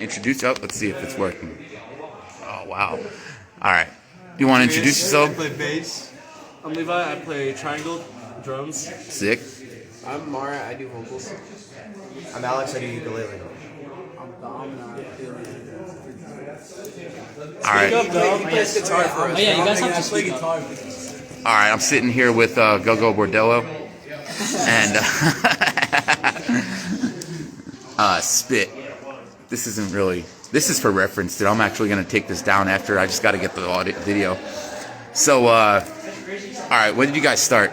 Introduce up. Let's see if it's working. Oh wow! All right. You want to introduce yourself? I play bass. I'm Levi. I play triangle drums. Sick. I'm Mara. I do vocals. I'm Alex. I do ukulele. All right. Speak up, dog. He plays guitar for us. Oh yeah, you guys have to speak up. All right. I'm sitting here with Go-Go Bordello and Spit. This isn't really. This is for reference, dude. I'm actually gonna take this down after. I just got to get the audio video. So, all right. When did you guys start?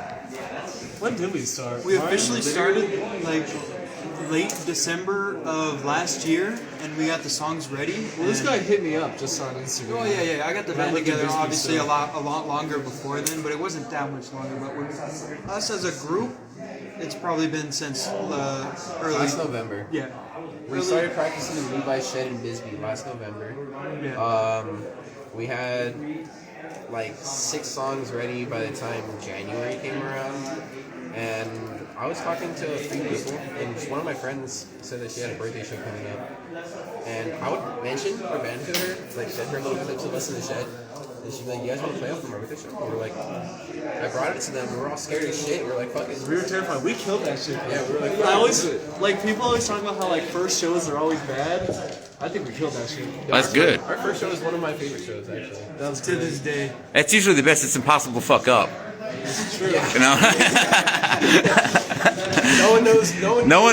When did we start? We officially started like late December of last year, and we got the songs ready. Well, this guy hit me up just on Instagram. Oh yeah. I got the band looked at together this obviously a before. lot longer before then, but it wasn't that much longer. But with us as a group, it's probably been since early. Last November. Yeah. We started practicing in Levi's shed in Bisbee last November. Yeah. We had like 6 songs ready by the time January came around. And I was talking to a few people, and just one of my friends said that she had a birthday show coming up. And I would mention our band to her, like send her little clips of us in the shed. And she'd be like, "You guys want to play out for my birthday show?" And we were like, I brought it to them. We were all scared as shit. We were like, "Fuck it." We were terrified. We killed that shit. Yeah, we were like, I always like people always talk about how like first shows are always bad. I think we killed that shit. That's good. Our first show was one of my favorite shows, actually. That was To this day. That's usually the best. It's impossible to fuck up. true. You know. No one knows.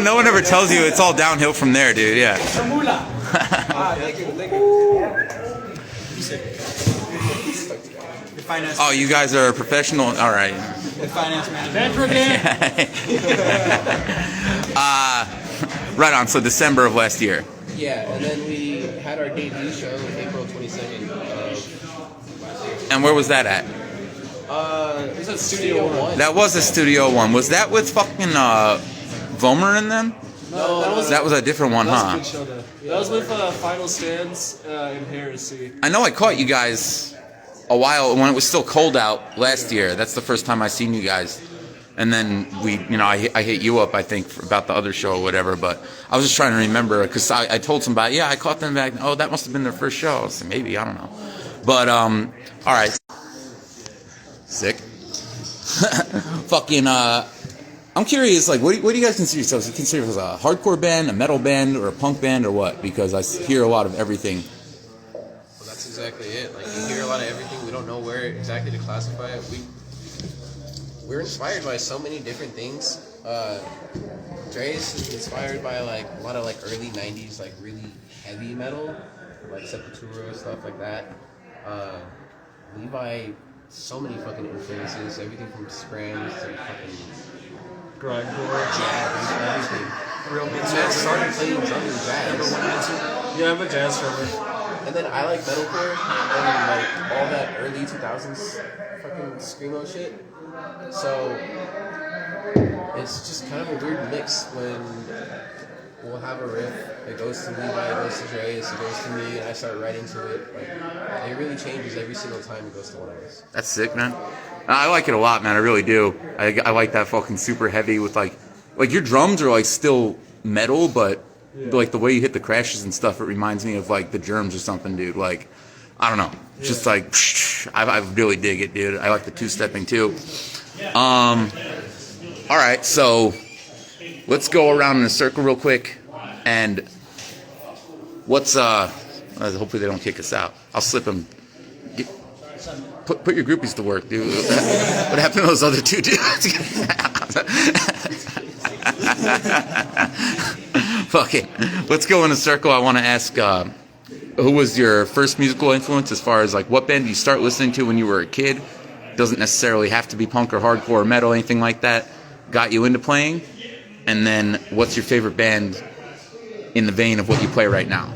No one ever tells you it's all downhill from there, dude. Yeah. Thank you. The finance. Oh, you guys are professional. All right. The finance manager. Venture again. Right on. So December of last year. Yeah, and then we had our debut show April 22nd of last year. And where was that at? It was at Studio One. That was a Studio One. Was that with fucking Vomer in them? No, That was a different one, that was a huh? good show though. That was with Final Stands in Heresy. I know I caught you guys a while when it was still cold out last year. That's the first time I seen you guys. And then I hit you up, I think, about the other show or whatever. But I was just trying to remember because I told somebody, yeah, I caught them back. Oh, that must have been their first show. So maybe, I don't know. But all right, sick. Fucking. I'm curious, like, what do you guys consider yourselves? Do you consider yourselves a hardcore band, a metal band, or a punk band, or what? Because I hear a lot of everything. Well, that's exactly it. Like, you hear a lot of everything. We don't know where exactly to classify it. We're inspired by so many different things. Dre's is inspired by like a lot of like early '90s like really heavy metal, like Sepultura stuff like that. Levi, so many fucking influences. Everything from screams to fucking Grindcore. jazz, everything. Real good. So I started playing drums and jazz. Yeah, I'm a jazz drummer. And then I like metalcore and like all that early 2000s fucking screamo shit. So it's just kind of a weird mix when we'll have a riff, it goes to Levi, it goes to Dre's, it goes to me, and I start writing to it. Like, it really changes every single time it goes to one of us. That's sick, man. I like it a lot, man. I really do. I like that fucking super heavy with like your drums are like still metal, but like the way you hit the crashes and stuff, it reminds me of like the Germs or something, dude. Like, I don't know, just like I really dig it, dude. I like the two-stepping too. All right, so let's go around in a circle real quick, and what's hopefully they don't kick us out. I'll slip them. Put your groupies to work, dude. What happened to those other two dudes? Fuck it. Let's go in a circle. I want to ask, who was your first musical influence as far as like what band did you start listening to when you were a kid? Doesn't necessarily have to be punk or hardcore or metal, anything like that. Got you into playing? And then what's your favorite band in the vein of what you play right now?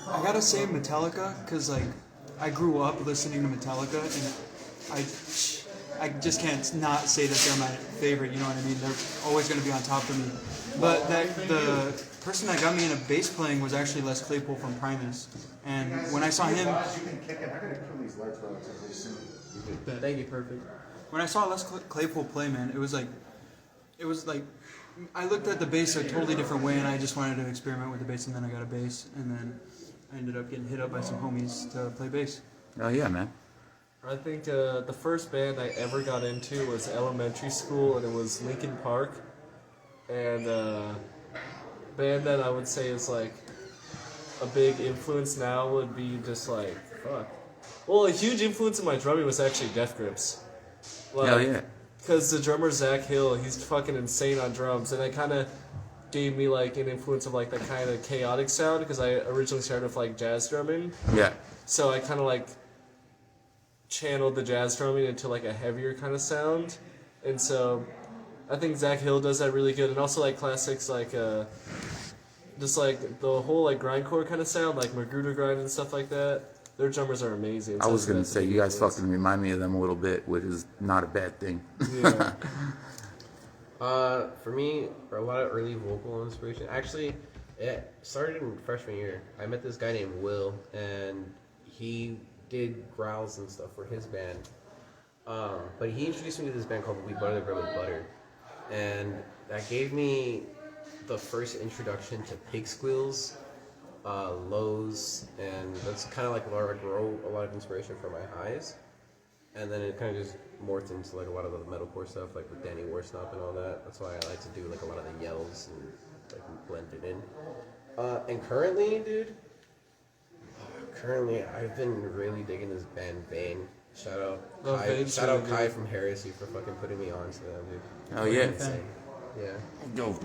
I gotta say Metallica, because like I grew up listening to Metallica, and I just can't not say that they're my favorite. You know what I mean? They're always gonna be on top of me. But the person that got me into bass playing was actually Les Claypool from Primus, and when I saw him, Thank you, perfect. when I saw Les Claypool play, man, it was like I looked at the bass a totally different way, and I just wanted to experiment with the bass, and then I got a bass, and then I ended up getting hit up by some homies to play bass. Oh yeah, man. I think the first band I ever got into was elementary school, and it was Linkin Park. And band that I would say is like a big influence now would be just like fuck. Well, a huge influence in my drumming was actually Death Grips. Like, Hell yeah. Because the drummer Zach Hill, he's fucking insane on drums, and it kind of gave me like an influence of like that kind of chaotic sound because I originally started with like jazz drumming. Yeah. So I kind of like channeled the jazz drumming into like a heavier kind of sound, and so I think Zach Hill does that really good, and also like classics like just like the whole like grindcore kind of sound, like Magruder grind and stuff like that. Their drummers are amazing. I So was gonna that's a say big you guys influence. fucking remind me of them a little bit, which is not a bad thing. Yeah. For me, a lot of early vocal inspiration. Actually, it started in freshman year. I met this guy named Will, and he did growls and stuff for his band. But he introduced me to this band called We Butter the Bread with Butter, and that gave me the first introduction to pig squeals, lows, and that's kind of like where I grow a lot of inspiration for my highs. And then it kind of just morphed into like a lot of the metalcore stuff, like with Danny Warsnop and all that. That's why I like to do like a lot of the yells and like blend it in. And currently, dude, I've been really digging this band Vane. Shout out Oh, Kai, Vane's shout out really Kai good. from Heresy for fucking putting me on to them, dude. Oh yeah. Insane. Yeah. Go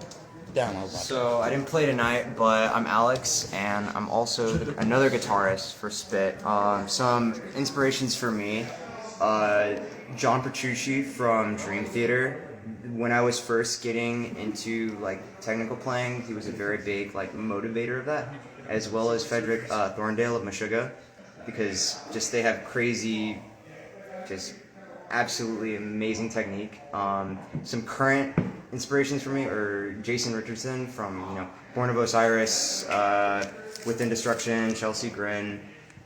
down. So I didn't play tonight, but I'm Alex, and I'm also another guitarist for Spit. Some inspirations for me: John Petrucci from Dream Theater. When I was first getting into like technical playing, he was a very big like motivator of that, as well as Frederick Thorndale of Meshuggah, because just they have crazy, just absolutely amazing technique. Some current inspirations for me are Jason Richardson from Born of Osiris, Within Destruction, Chelsea Grin.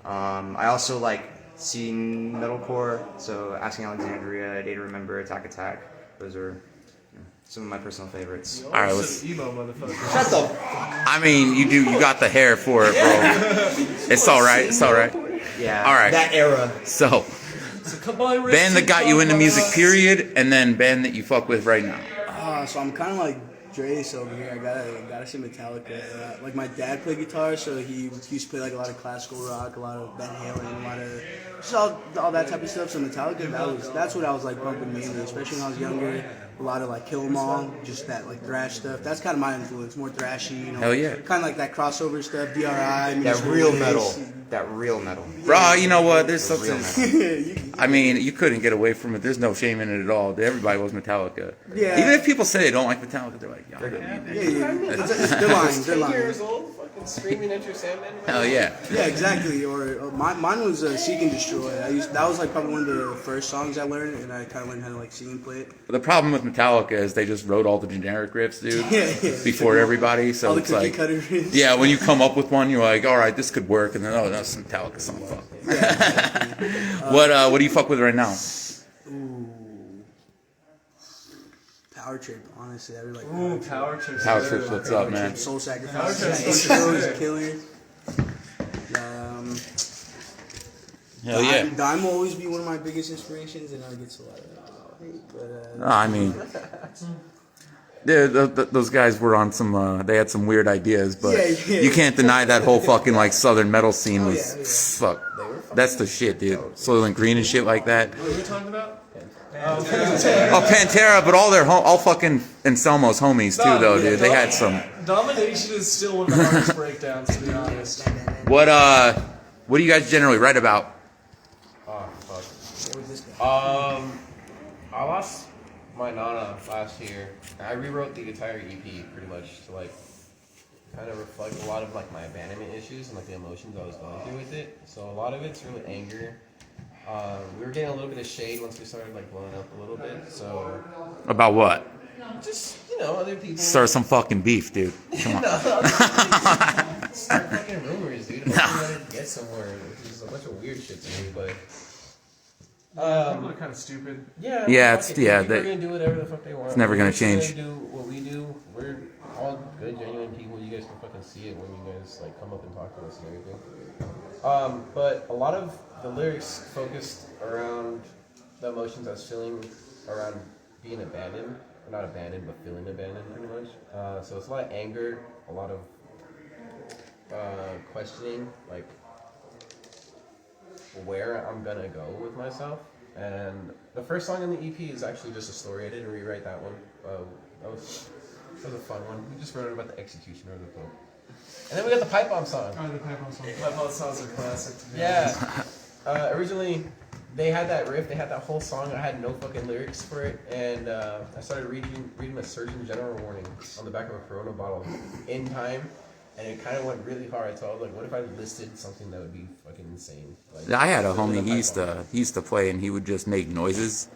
I also like scene metalcore, so Asking Alexandria, Day to Remember, Attack Attack. Those are some of my personal favorites. All right, let's. Emo motherfucker. Shut the I mean, you got the hair for it, bro. It's all right. It's all right. yeah. All right. That era. So, So come on, band that got you into music, period, and then band that you fuck with right now. So I'm kind of like Dre's over here. I gotta say Metallica. Like my dad played guitar, so he used to play like a lot of classical rock, a lot of Van Halen, a lot of just all that type of stuff. So Metallica, that's what I was like bumping mainly, especially when I was younger. A lot of like Kill 'Em All, just that like thrash stuff. That's kind of my influence, more thrashy, Hell yeah. Kind of like that crossover stuff, DRI. That Musical real Waste. metal. That real metal. Bro, you know what? There's The real something. metal. I mean, you couldn't get away from it. There's no shame in it at all. Everybody loves Metallica. Yeah. Even if people say they don't like Metallica, they're like, y'all don't need it. Yeah. They're lying. They're 10 lying. years old, fucking screaming at your Sandman. Hell yeah. Yeah, exactly. Or mine was Seek and Destroy. That was like probably one of the first songs I learned, and I kind of learned how to like sing and play it. The problem with Metallica is they just wrote all the generic riffs, dude, Yeah. before everybody. So All the it's cookie like, cutter riffs. yeah, when you come up with one, you're like, all right, this could work, and then oh, that's some Metallica song. Fuck. What do you fuck with right now? Ooh. Power Trip, honestly, I really like Ooh, Power Trip. Power Trip's what's up, man. Soul Power Sacrifice. Trip's Intro is a killer. Hell yeah. Dime will always be one of my biggest inspirations, and it gets a lot of hate, but No, I mean, those guys were on some. They had some weird ideas, but Yeah. you can't deny that whole fucking like southern metal scene was yeah. fuck. That's the shit, dude. Soylent Green and shit like that. What are we talking about? Oh, Pantera, but all fucking Anselmo's homies too, though, dude. They had some. Domination is still one of the hardest breakdowns, to be honest. What do you guys generally write about? Oh, fuck. I lost my Nana last year. I rewrote the entire EP pretty much to like kind of reflect a lot of like my abandonment issues and like the emotions I was going through with it. So a lot of it's really anger. We were getting a little bit of shade once we started like blowing up a little bit. So About what? just other people Start some fucking beef, dude. Come on. start fucking rumors, dude. Hoping that it gets somewhere. Which is a bunch of weird shit to me, but People are kind of stupid. Yeah. Yeah, fuck it's- it, yeah, People are they- gonna do whatever the fuck they want. it's never gonna We're just gonna change. do what we do. We're all good, genuine people. You guys can fucking see it when you guys like come up and talk to us and everything. But a lot of the lyrics focused around the emotions I was feeling around being abandoned. Not abandoned, but feeling abandoned, pretty much. So it's a lot of anger, a lot of questioning, like where I'm gonna go with myself. And the first song in the EP is actually just a story. I didn't rewrite that one. That was a fun one. We just wrote it about the execution of the Pope. And then we got the pipe bomb song. Oh, the pipe bomb song. Pipe bomb songs are classic. To me. Yeah. Originally, they had that riff. They had that whole song. I had no fucking lyrics for it, and I started reading a Surgeon General warning on the back of a Corona bottle in time, and it kind of went really hard. So I was like, what if I listed something that would be fucking insane? Like, I had a literally homie. the He pipe used bomb. to play, and he would just make noises,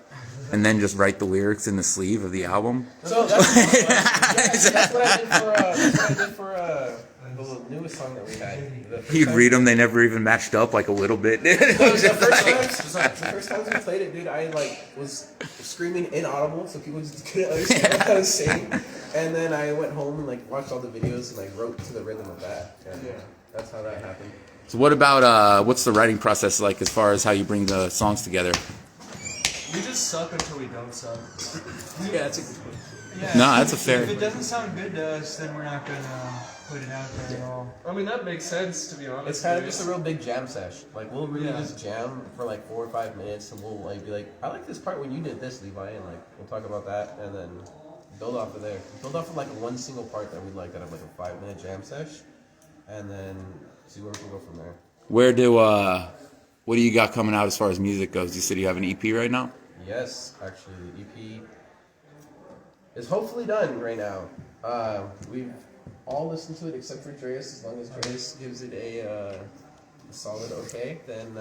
and then just write the lyrics in the sleeve of the album. So that's what I did for the newest song that we had. The first He'd time- read them. They never even matched up like a little bit. It was The just like- first times we played it, dude, I like was screaming inaudible, so people just couldn't understand what I was saying. And then I went home and like watched all the videos and like wrote to the rhythm of that. And that's how that happened. So what about what's the writing process like as far as how you bring the songs together? We just suck until we don't suck. Yeah, that's a good point. Yeah, No, that's a fair- If it doesn't sound good to us, then we're not gonna put it out there at all. I mean, that makes sense, to be honest. It's kind of dude. just a real big jam sesh. Like we'll really Yeah. just jam for like 4 or 5 minutes, and we'll like be like, I like this part when you did this, Levi, and like we'll talk about that, and then build off of there. Build off of like one single part that we like out of like a 5-minute jam sesh, and then see where we can go from there. Where do what do you got coming out as far as music goes? You said you have an EP right now. Yes, actually, the EP is hopefully done right now. We've all listened to it except for Dreas. As long as Dreas gives it a solid okay, then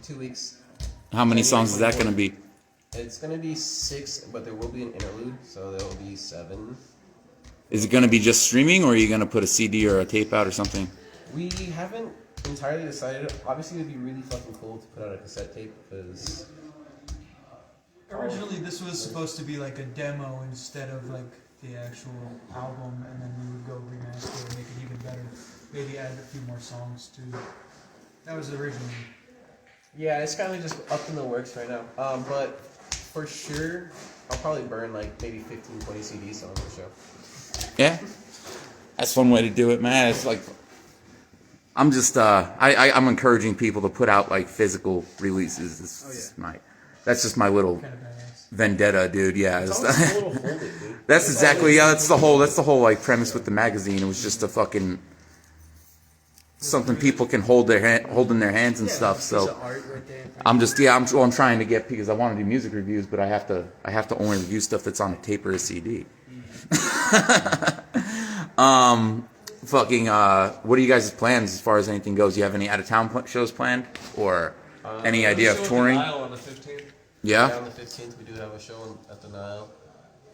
2 weeks. How many songs is that going to be? It's gonna be 6, but there will be an interlude, so there will be 7. Is it going to be just streaming, or are you going to put a CD or a tape out or something? We haven't entirely decided. Obviously, it'd be really fucking cool to put out a cassette tape because Originally, this was supposed to be like a demo instead of like the actual album, and then we would go remaster it and make it even better. Maybe add a few more songs too. That was originally. yeah, it's kind of just up in the works right now. But for sure, I'll probably burn like maybe 15, 20 CDs on the show. Yeah, that's one way to do it, man. It's like I'm just I'm encouraging people to put out like physical releases. That's just my little Kind of badass. vendetta, dude. Yeah, It's it's- almost a little hold it, dude. that's exactly that's the whole like premise with the magazine. It was just a fucking something people can hold in their hands and stuff. Piece So of art right there. I'm trying to get, because I want to do music reviews, but I have to only review stuff that's on a tape or a CD. What are you guys' plans as far as anything goes? You have any out of town shows planned, or any idea of Show at the touring? Nile on the 15th. Yeah, Yeah. on the 15th, we do have a show at the Nile.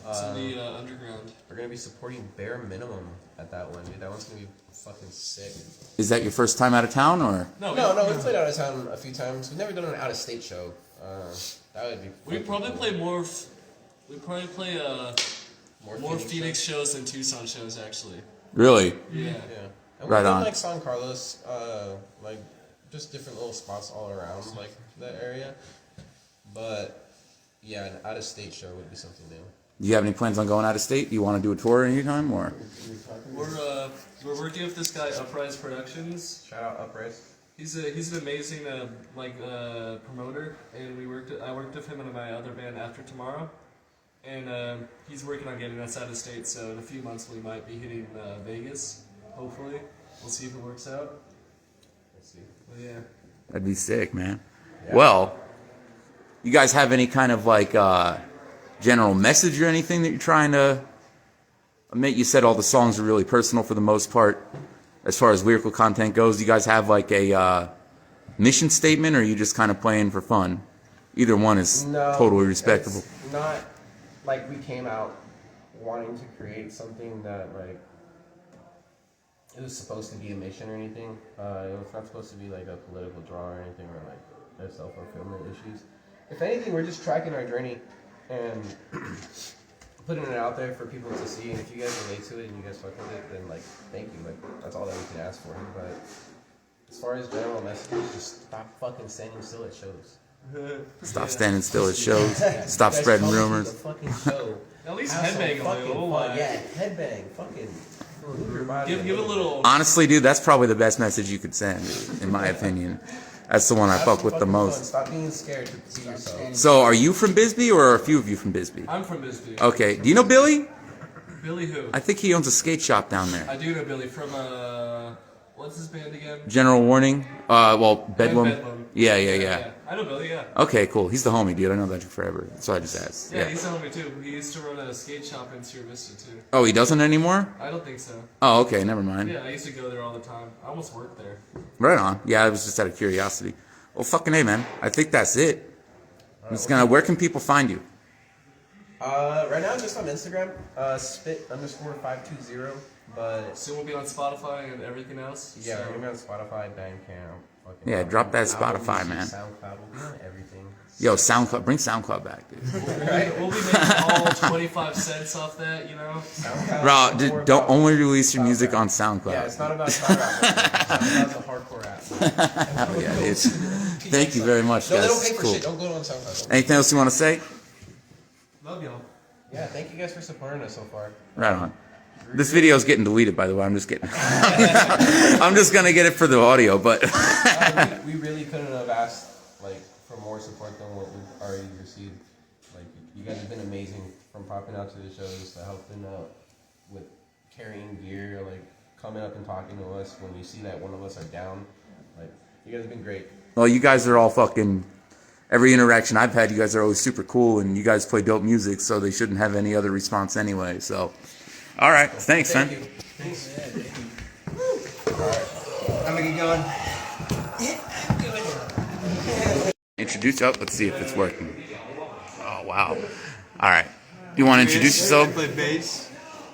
It's in the underground. We're gonna be supporting bare minimum at that one, dude. That one's gonna be fucking sick. Is that your first time out of town, or? No, No, we've played out of town a few times. We've never done an out of state show. That would be. We fucking probably cool. play more. We probably play more Phoenix shows. shows than Tucson shows, actually. Really? Yeah. Yeah. And Right we've done on. like San Carlos, like just different little spots all around like that area. But yeah, an out of state show would be something new. Do you have any plans on going out of state? You want to do a tour anytime, or? We're working with this guy Uprise Productions. Shout out Uprise. He's an amazing promoter, and I worked with him in my other band After Tomorrow, and he's working on getting us out of state. So in a few months we might be hitting Vegas. Hopefully, we'll see if it works out. Let's see. But yeah. That'd be sick, man. Yeah. Well, you guys have any kind of like general message or anything that you're trying to admit? You said all the songs are really personal for the most part. As far as lyrical content goes, do you guys have like a mission statement, or are you just kind of playing for fun? Either one is totally respectable. It's not like we came out wanting to create something that like it was supposed to be a mission or anything. It was not supposed to be like a political draw or anything, or like their self-fulfillment issues. If anything, we're just tracking our journey and putting it out there for people to see. And if you guys relate to it and you guys fuck with it, then like, thank you. Like, that's all that we can ask for. But as far as general messages, just stop fucking standing still at shows. Stop standing still at shows. Stop spreading rumors. The fucking show. At least Have some headbang a fucking little. fun. Yeah, headbang. Fucking move your body. Give a little. Honestly, dude, that's probably the best message you could send, in my opinion. That's the one I Have fuck some with the fucking most. fun. Stop being scared to see yourself. So, are you from Bisbee, or are a few of you from Bisbee? I'm from Bisbee. Okay. Do you know Billy? Billy who? I think he owns a skate shop down there. I do know Billy from what's his band again? General Warning. Well, Bedlam. Bedlam. Yeah. I know Billy. Yeah. Okay, cool. He's the homie, dude. I know that forever. So I just asked. Yeah, he's a homie too. He used to run a skate shop in Sierra Vista too. Oh, he doesn't anymore? I don't think so. Oh, okay. Never mind. Yeah, I used to go there all the time. I almost worked there. Right on. Yeah, I was just out of curiosity. Well, fucking A, man. I think that's it. I'm just gonna. Where can people find you? Right now, just on Instagram, spit_520. But Soon we'll be on Spotify and everything else. yeah, so. we're gonna be on Spotify, Bandcamp. Fucking Yeah, drop that Apple Spotify, Music, man. SoundCloud, we'll be on everything. Yo, SoundCloud. Bring SoundCloud back, dude. We'll be making all 25 cents off that, you know. SoundCloud. Bro, is more don't about only release your music on Yeah, SoundCloud. it's not about style rap. It's a hardcore rap. Hell yeah, dude. Thank you very much, No, they don't guys. pay for Cool. shit. Don't go on SoundCloud. Anything else you want to say? Love y'all. Yeah, thank you guys for supporting us so far. Right on. This video is getting deleted, by the way. I'm just kidding. I'm just gonna get it for the audio, but We really couldn't have asked like for more support than what we've already received. Like you guys have been amazing, from popping out to the shows to helping out with carrying gear, like coming up and talking to us when you see that one of us are down. Like you guys have been great. well, you guys are all fucking. Every interaction I've had, you guys are always super cool, and you guys play dope music, so they shouldn't have any other response anyway. So, all right, thanks, man. Thank you. Thanks. I'm gonna get going. Introduce. Oh, let's see if it's working. Oh wow. All right. You want to introduce I yourself? play bass.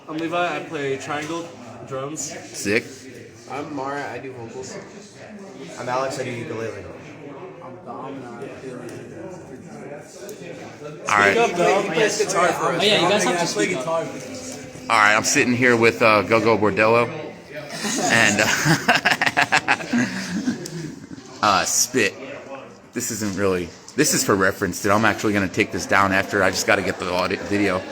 I'm Levi. I play triangle drums. Sick. I'm Mara. I do vocals. I'm Alex. I do ukulele. I'm not feeling All right. He plays guitar for us. Oh yeah, you guys have I to play speak up. guitar. All right. I'm sitting here with Go-Go Bordello and Spit. This isn't really. This is for reference, dude. I'm actually gonna take this down after. I just got to get the audio video.